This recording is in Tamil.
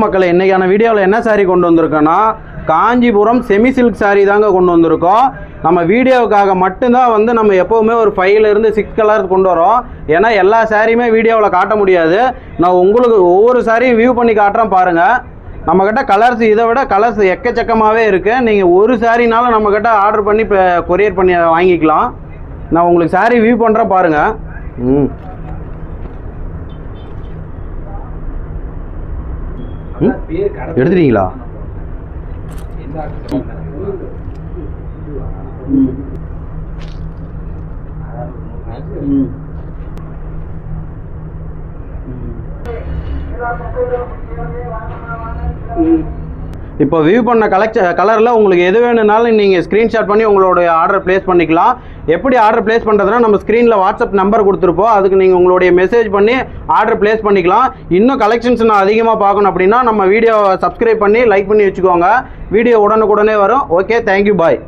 மக்களை இன்றைக்கான வீடியோவில் என்ன சாரீ கொண்டு வந்திருக்கோன்னா காஞ்சிபுரம் செமி சில்க் சாரீ தாங்க கொண்டு வந்திருக்கோம். நம்ம வீடியோவுக்காக மட்டும்தான் வந்து நம்ம எப்போவுமே ஒரு 5லேருந்து 6 கலர்ஸ் கொண்டு வரோம். ஏன்னா எல்லா சாரியுமே வீடியோவில் காட்ட முடியாது. நான் உங்களுக்கு ஒவ்வொரு சாரியும் வியூ பண்ணி காட்டுறேன் பாருங்கள். நம்மக்கிட்ட கலர்ஸ் இதை விட கலர்ஸ் எக்கச்சக்கமாகவே இருக்குது. நீங்கள் ஒரு சாரினாலும் நம்மக்கிட்ட ஆர்டர் பண்ணி இப்போ கொரியர் பண்ணி வாங்கிக்கலாம். நான் உங்களுக்கு சாரீ வியூ பண்ணுறேன் பாருங்கள். எடுத்துட்டீங்களா? இப்போ வியூ பண்ண கலரில் உங்களுக்கு எது வேணும்னாலும் நீங்கள் ஸ்க்ரீன்ஷாட் பண்ணி உங்களோட ஆர்டர் ப்ளேஸ் பண்ணிக்கலாம். எப்படி ஆர்டர் ப்ளேஸ் பண்ணுறதுனா நம்ம ஸ்க்ரீனில் வாட்ஸ்அப் நம்பர் கொடுத்துருப்போம். அதுக்கு நீங்கள் உங்களுடைய மெசேஜ் பண்ணி ஆர்டர் ப்ளேஸ் பண்ணிக்கலாம். இன்னும் கலெக்ஷன்ஸ் நான் அதிகமாக பார்க்கணும் அப்படின்னா நம்ம வீடியோவை சப்ஸ்கிரைப் பண்ணி லைக் பண்ணி வச்சுக்கோங்க. வீடியோ உடனுக்குடனே வரும். ஓகே, தேங்க்யூ, பாய்.